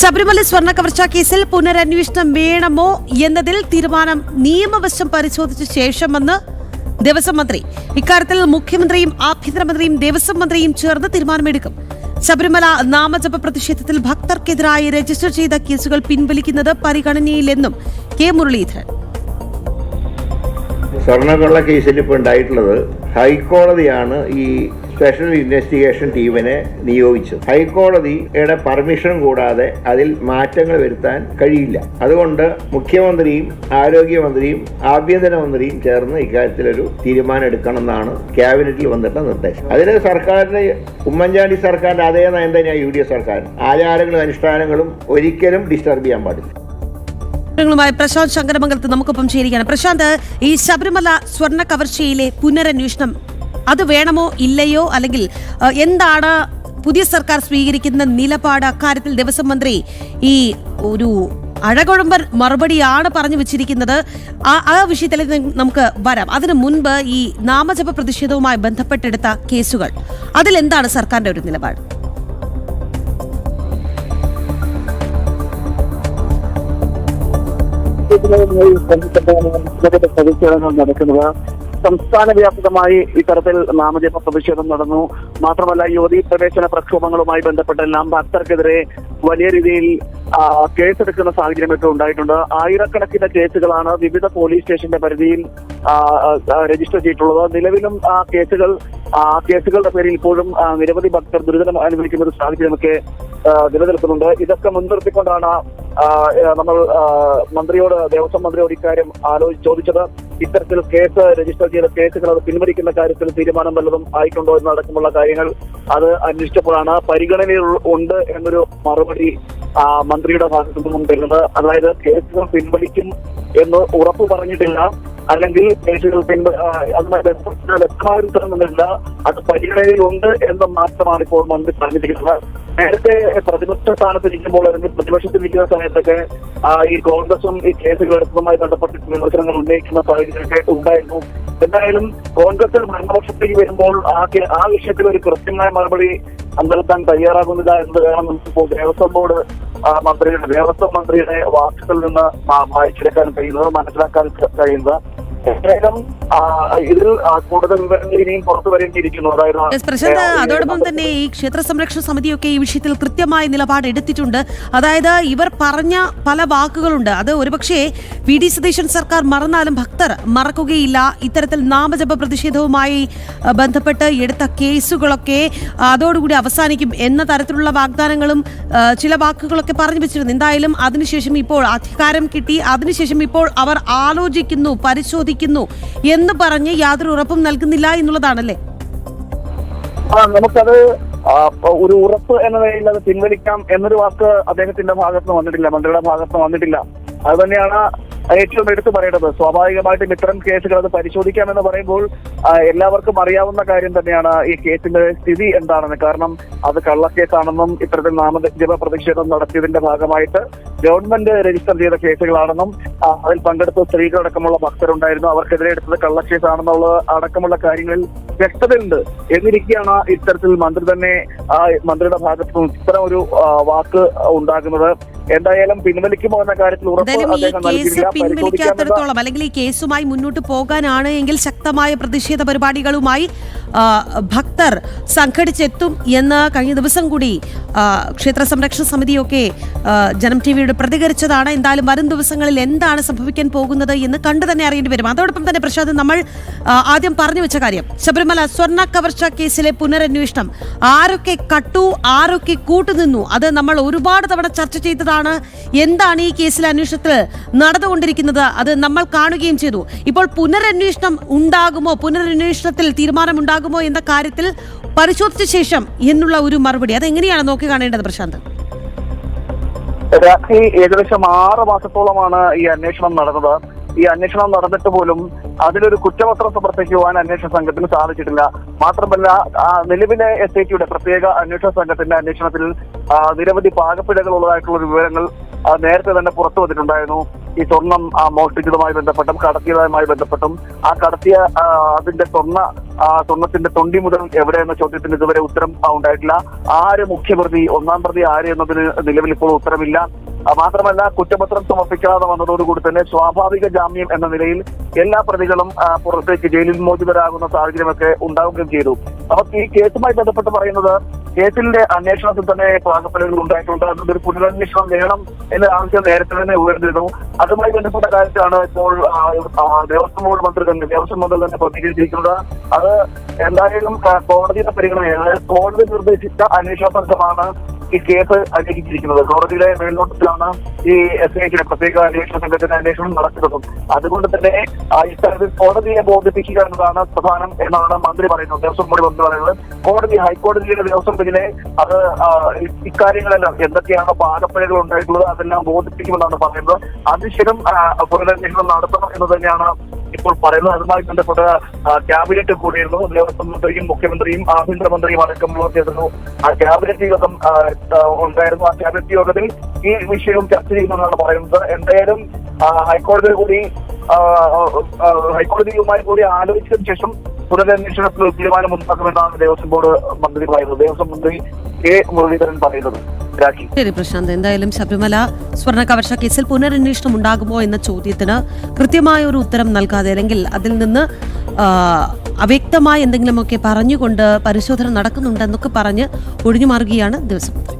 ശബരിമല സ്വർണ്ണ കവർച്ചാ കേസിൽ പുനരന്വേഷണം വേണമോ എന്നതിൽ തീരുമാനം നിയമവശം പരിശോധിച്ച ശേഷമെന്ന് ദേവസ്വം മന്ത്രി. ഇക്കാര്യത്തിൽ മുഖ്യമന്ത്രിയും ആഭ്യന്തരമന്ത്രിയും ദേവസ്വം മന്ത്രിയും ചേർന്ന് തീരുമാനമെടുക്കും. ശബരിമല നാമജപ പ്രതിഷേധത്തിൽ ഭക്തർക്കെതിരായി രജിസ്റ്റർ ചെയ്ത കേസുകൾ പിൻവലിക്കുന്നത് പരിഗണനയിലെന്നും കെ മുരളീധരൻ. സ്വർണ്ണക്കൊള്ള കേസിൽ ഇപ്പോൾ ഉണ്ടായിട്ടുള്ളത് ഹൈക്കോടതിയാണ് ഈ സ്പെഷ്യൽ ഇൻവെസ്റ്റിഗേഷൻ ടീമിനെ നിയോഗിച്ചത്. ഹൈക്കോടതിയുടെ പെർമിഷൻ കൂടാതെ അതിൽ മാറ്റങ്ങൾ വരുത്താൻ കഴിയില്ല. അതുകൊണ്ട് മുഖ്യമന്ത്രിയും ആരോഗ്യമന്ത്രിയും ആഭ്യന്തരമന്ത്രിയും ചേർന്ന് ഇക്കാര്യത്തിലൊരു തീരുമാനം എടുക്കണമെന്നാണ് ക്യാബിനറ്റിൽ വന്നിട്ടുള്ള നിർദ്ദേശം. അതിന് സർക്കാരിന് ഉമ്മൻചാണ്ടി സർക്കാരിന്റെ അതേ നയം തന്നെയാണ് UDF സർക്കാർ. ആചാരങ്ങളും അനുഷ്ഠാനങ്ങളും ഒരിക്കലും ഡിസ്റ്റർബ് ചെയ്യാൻ പാടില്ല. പ്രശാന്ത് ശങ്കരമംഗലത്ത് നമുക്കൊപ്പം ചേരുകയാണ്. പ്രശാന്ത്, ഈ ശബരിമല സ്വർണ്ണ കവർച്ചയിലെ പുനരന്വേഷണം അത് വേണമോ ഇല്ലയോ, അല്ലെങ്കിൽ എന്താണ് പുതിയ സർക്കാർ സ്വീകരിക്കുന്ന നിലപാട്? അക്കാര്യത്തിൽ ദേവസ്വം മന്ത്രി ഈ ഒരു അഴകൊഴമ്പൻ മറുപടിയാണ് പറഞ്ഞു വെച്ചിരിക്കുന്നത്. ആ വിഷയത്തിലേക്ക് നമുക്ക് വരാം. അതിനു മുൻപ് ഈ നാമജപ പ്രതിഷേധവുമായി ബന്ധപ്പെട്ടെടുത്ത കേസുകൾ, അതിലെന്താണ് സർക്കാരിന്റെ ഒരു നിലപാട്? പ്രതിഷേധങ്ങൾ നടക്കുന്നത് സംസ്ഥാന വ്യാപകമായി ഇത്തരത്തിൽ നാമജപ പ്രതിഷേധം നടന്നു. മാത്രമല്ല, യുവതീ പ്രവേശന പ്രക്ഷോഭങ്ങളുമായി ബന്ധപ്പെട്ടെല്ലാം ഭക്തർക്കെതിരെ വലിയ രീതിയിൽ കേസെടുക്കുന്ന സാഹചര്യമൊക്കെ ഉണ്ടായിട്ടുണ്ട്. ആയിരക്കണക്കിന് കേസുകളാണ് വിവിധ പോലീസ് സ്റ്റേഷന്റെ പരിധിയിൽ രജിസ്റ്റർ ചെയ്തിട്ടുള്ളത്. നിലവിലും കേസുകളുടെ പേരിൽ ഇപ്പോഴും നിരവധി ഭക്തർ ദുരിതം അനുഭവിക്കുന്ന ഒരു സാഹചര്യമൊക്കെ നിലനിൽക്കുന്നുണ്ട്. ഇതൊക്കെ മുൻനിർത്തിക്കൊണ്ടാണ് നമ്മൾ ദേവസ്വം മന്ത്രിയോട് ഇക്കാര്യം ചോദിച്ചത്. ഇത്തരത്തിൽ കേസ് രജിസ്റ്റർ ചെയ്ത കേസുകൾ അത് പിൻവലിക്കുന്ന കാര്യത്തിൽ തീരുമാനം വല്ലതും ആയിട്ടുണ്ടോ എന്നടക്കമുള്ള കാര്യങ്ങൾ അത് അന്വേഷിച്ചപ്പോഴാണ് പരിഗണനയിൽ ഉണ്ട് എന്നൊരു മറുപടി മന്ത്രിയുടെ ഭാഗത്തു നിന്നും തരുന്നത്. അതായത് കേസുകൾ പിൻവലിക്കും എന്ന് ഉറപ്പ് പറഞ്ഞിട്ടില്ല, അല്ലെങ്കിൽ കേസുകൾ അതുമായി ബന്ധപ്പെട്ട വ്യക്തമായ ഉത്തരമൊന്നുമില്ല, അത് പരിഗണനയിലുണ്ട് എന്ന് മാത്രമാണ് ഇപ്പോൾ മന്ത്രി പറഞ്ഞിരിക്കുന്നത്. നേരത്തെ പ്രതിപക്ഷ സ്ഥാനത്തിരിക്കുമ്പോൾ, അല്ലെങ്കിൽ പ്രതിപക്ഷത്തിരിക്കുന്ന സമയത്തൊക്കെ ഈ കോൺഗ്രസും ഈ കേസുകൾ എടുത്തതുമായി ബന്ധപ്പെട്ട് വിമർശനങ്ങൾ ഉന്നയിക്കുന്ന സാഹചര്യമൊക്കെ ഉണ്ടായിരുന്നു. എന്തായാലും കോൺഗ്രസിൽ ഭരണപക്ഷത്തേക്ക് വരുമ്പോൾ ആ വിഷയത്തിൽ ഒരു കൃത്യമായ മറുപടി നൽകാൻ തയ്യാറാകുന്നില്ല എന്നത് വേണം നമുക്കിപ്പോൾ ദേവസ്വം മന്ത്രിയുടെ വാക്കുകളിൽ നിന്ന് വായിച്ചെടുക്കാൻ കഴിയുന്നത്, മനസ്സിലാക്കാൻ കഴിയുന്നത്. ഇതിൽ കൂടുതൽ വിവരങ്ങൾ ഇനിയും പുറത്തു വരേണ്ടിയിരിക്കുന്നു. പ്രശാന്ത്, അതോടൊപ്പം തന്നെ ഈ ക്ഷേത്ര സംരക്ഷണ സമിതിയൊക്കെ ഈ വിഷയത്തിൽ കൃത്യമായ നിലപാട് എടുത്തിട്ടുണ്ട്. അതായത് ഇവർ പറഞ്ഞ പല വാക്കുകളുണ്ട്, അത് ഒരുപക്ഷെ VD സതീശൻ സർക്കാർ മറന്നാലും ഭക്തർ മറക്കുകയില്ല. ഇത്തരത്തിൽ നാമജപ പ്രതിഷേധവുമായി ബന്ധപ്പെട്ട് എടുത്ത കേസുകളൊക്കെ അതോടുകൂടി അവസാനിക്കും എന്ന തരത്തിലുള്ള വാഗ്ദാനങ്ങളും ചില വാക്കുകളൊക്കെ പറഞ്ഞു വെച്ചിരുന്നു. എന്തായാലും അതിനുശേഷം ഇപ്പോൾ അധികാരം കിട്ടി, അതിനുശേഷം ഇപ്പോൾ അവർ ആലോചിക്കുന്നു, പരിശോധിക്കുന്നു എന്ന് പറഞ്ഞ് യാതൊരു ഉറപ്പും നൽകുന്നില്ല എന്നുള്ളതാണല്ലേ? നമുക്കത് ഒരു ഉറപ്പ് എന്ന നിലയിൽ അത് പിൻവലിക്കാം എന്നൊരു വാക്ക് അദ്ദേഹത്തിന്റെ ഭാഗത്തുനിന്ന് വന്നിട്ടില്ല, മന്ത്രിയുടെ ഭാഗത്തുനിന്ന് വന്നിട്ടില്ല. അത് തന്നെയാണ് ഏറ്റവും എടുത്തു പറയേണ്ടത്. സ്വാഭാവികമായിട്ടും ഇത്തരം കേസുകൾ അത് പരിശോധിക്കാമെന്ന് പറയുമ്പോൾ എല്ലാവർക്കും അറിയാവുന്ന കാര്യം തന്നെയാണ് ഈ കേസിന്റെ സ്ഥിതി എന്താണെന്ന്. കാരണം അത് കള്ളക്കേസാണെന്നും ഇത്തരത്തിൽ നാമജപ പ്രതിഷേധം നടത്തിയതിന്റെ ഭാഗമായിട്ട് ഗവൺമെന്റ് രജിസ്റ്റർ ചെയ്ത കേസുകളാണെന്നും അതിൽ പങ്കെടുത്ത സ്ത്രീകളടക്കമുള്ള ഭക്തരുണ്ടായിരുന്നു, അവർക്കെതിരെ എടുത്തത് കള്ളക്കേസാണെന്നുള്ള അടക്കമുള്ള കാര്യങ്ങളിൽ വ്യക്തതയുണ്ട്. എന്നിരിക്കെയാണ് ഇത്തരത്തിൽ മന്ത്രിയുടെ ഭാഗത്തു നിന്ന് ഇത്തരം ഒരു വാക്ക് ഉണ്ടാകുന്നത്. എന്തായാലും പിൻവലിക്കുമോ എന്ന കാര്യത്തിൽ ഉറപ്പ് അദ്ദേഹം നൽകിയില്ല. പിൻവലിക്കാത്തിടത്തോളം, അല്ലെങ്കിൽ ഈ കേസുമായി മുന്നോട്ട് പോകാനാണ് എങ്കിൽ ശക്തമായ പ്രതിഷേധ പരിപാടികളുമായി ഭക്തർ സംഘടിച്ചെത്തും എന്ന് കഴിഞ്ഞ ദിവസം കൂടി ക്ഷേത്ര സംരക്ഷണ സമിതിയൊക്കെ ജനം TVയോട് പ്രതികരിച്ചതാണ്. എന്തായാലും വരും ദിവസങ്ങളിൽ എന്താണ് സംഭവിക്കാൻ പോകുന്നത് എന്ന് കണ്ടു തന്നെ അറിയേണ്ടി വരും. അതോടൊപ്പം തന്നെ പ്രശാന്ത്, നമ്മൾ ആദ്യം പറഞ്ഞു വെച്ച കാര്യം, ശബരിമല സ്വർണ്ണ കവർച്ചാ കേസിലെ പുനരന്വേഷണം ആരൊക്കെ കട്ടു, ആരൊക്കെ കൂട്ടുനിന്നു, അത് നമ്മൾ ഒരുപാട് തവണ ചർച്ച ചെയ്തതാണ്. എന്താണ് ഈ കേസിലെ അന്വേഷണത്തിൽ നടന്നുകൊണ്ടിരിക്കുന്നത് അത് നമ്മൾ കാണുകയും ചെയ്തു. ഇപ്പോൾ പുനരന്വേഷണം ഉണ്ടാകുമോ, പുനരന്വേഷണത്തിൽ തീരുമാനമുണ്ടാകുമോ എന്ന കാര്യത്തിൽ പരിശോധിച്ച ശേഷം എന്നുള്ള ഒരു മറുപടി, അതെങ്ങനെയാണ് നോക്കി കാണേണ്ടത് പ്രശാന്ത്? ഏകദേശം 6 മാസത്തോളമാണ് ഈ അന്വേഷണം നടന്നത്. ഈ അന്വേഷണം നടന്നിട്ട് പോലും അതിലൊരു കുറ്റപത്രം സമർപ്പിക്കുവാൻ അന്വേഷണ സംഘത്തിന് സാധിച്ചിട്ടില്ല. മാത്രമല്ല, നിലവിലെ SITയുടെ പ്രത്യേക അന്വേഷണ സംഘത്തിന്റെ അന്വേഷണത്തിൽ നിരവധി പാകപ്പിഴകൾ ഉള്ളതായിട്ടുള്ള വിവരങ്ങൾ നേരത്തെ തന്നെ പുറത്തു വന്നിട്ടുണ്ടായിരുന്നു. ഈ സ്വർണം മോഷ്ടിച്ചതുമായി ബന്ധപ്പെട്ടും കടത്തിയതുമായി ബന്ധപ്പെട്ടും ആ കടത്തിയ അതിന്റെ സ്വർണത്തിന്റെ തൊണ്ടി മുതൽ എവിടെ എന്ന ചോദ്യത്തിന് ഇതുവരെ ഉത്തരം ഉണ്ടായിട്ടില്ല. ആര് മുഖ്യപ്രതി, ഒന്നാം പ്രതി ആര് എന്നതിന് നിലവിൽ ഇപ്പോൾ ഉത്തരമില്ല. മാത്രമല്ല, കുറ്റപത്രം സമർപ്പിക്കാതെ വന്നതോടുകൂടി തന്നെ സ്വാഭാവിക ജാമ്യം എന്ന നിലയിൽ എല്ലാ പ്രതികളും പുറത്തേക്ക് ജയിലിൽ മോചിതരാകുന്ന സാഹചര്യമൊക്കെ ഉണ്ടാവുകയും ചെയ്തു. അപ്പൊ ഈ കേസുമായി ബന്ധപ്പെട്ട് പറയുന്നത്, കേസിന്റെ അന്വേഷണത്തിൽ തന്നെ പാകപ്പലുകൾ ഉണ്ടായിട്ടുണ്ട്. അതൊരു പുനരന്വേഷണം വേണം എന്ന ആവശ്യം നേരത്തെ തന്നെ ഉയർന്നിരുന്നു. അതുമായി ബന്ധപ്പെട്ട കാര്യത്തിലാണ് ഇപ്പോൾ ദേവസ്വം മന്ത്രി തന്നെ പ്രതികരിച്ചിരിക്കുന്നത്. അത് എന്തായാലും കോടതിയുടെ പരിഗണനയാണ്. കോടതി നിർദ്ദേശിച്ച അന്വേഷണ സംഘമാണ് ഈ കേസ് അന്വേഷിച്ചിരിക്കുന്നത്. കോടതിയുടെ മേൽനോട്ടത്തിലാണ് ഈ SIT പ്രത്യേക അന്വേഷണ സംഘത്തിന്റെ അന്വേഷണം നടക്കുന്നതും. അതുകൊണ്ട് തന്നെ ഇത്തരത്തിൽ കോടതിയെ ബോധിപ്പിക്കുക എന്നതാണ് പ്രധാനം എന്നാണ് മന്ത്രി പറയുന്നത്. ദേവസ്വം ബോർഡ് മന്ത്രി പറയുന്നത് ഹൈക്കോടതിയുടെ ദേവസ്വം ബെഞ്ചിനെ അത് ഇക്കാര്യങ്ങളെല്ലാം എന്തൊക്കെയാണ് പാകപ്പിഴകൾ ഉണ്ടായിട്ടുള്ളത് അതെല്ലാം ബോധിപ്പിക്കുമെന്നാണ് പറയുന്നത്. അതിശയം പുനരന്വേഷണം നടത്തണം എന്ന് തന്നെയാണ് ഇപ്പോൾ പറയുന്നത്. അതുമായി ബന്ധപ്പെട്ട ക്യാബിനറ്റ് കൂടിയിരുന്നു. ദേവസ്വം മന്ത്രിയും മുഖ്യമന്ത്രിയും ആഭ്യന്തരമന്ത്രിയും അടക്കമുള്ളവർ ചേർന്നു. ആ ക്യാബിനറ്റ് യോഗം ഉണ്ടായിരുന്നു. ആ ക്യാബിനറ്റ് യോഗത്തിൽ ഈ വിഷയവും ചർച്ച ചെയ്യുമെന്നാണ് പറയുന്നത്. എന്തായാലും ഹൈക്കോടതിയുമായി കൂടി ആലോചിച്ചതിനു ശേഷം പുനരന്വേഷണത്തിൽ തീരുമാനം ഉണ്ടാക്കുമെന്നാണ് ദേവസ്വം ബോർഡ് മന്ത്രി പറയുന്നത്. ദേവസ്വം മന്ത്രി കെ മുരളീധരൻ പറയുന്നത്. ശരി പ്രശാന്ത്, എന്തായാലും ശബരിമല സ്വർണ്ണ കവർച്ച കേസിൽ പുനരന്വേഷണം ഉണ്ടാകുമോ എന്ന ചോദ്യത്തിന് കൃത്യമായ ഒരു ഉത്തരം നൽകാതെ, അല്ലെങ്കിൽ അതിൽ നിന്ന് അവ്യക്തമായ എന്തെങ്കിലുമൊക്കെ പറഞ്ഞുകൊണ്ട് പരിശോധന നടക്കുന്നുണ്ടെന്നൊക്കെ പറഞ്ഞ് ഒഴിഞ്ഞു മാറുകയാണ് ദേവസ്വം മന്ത്രി.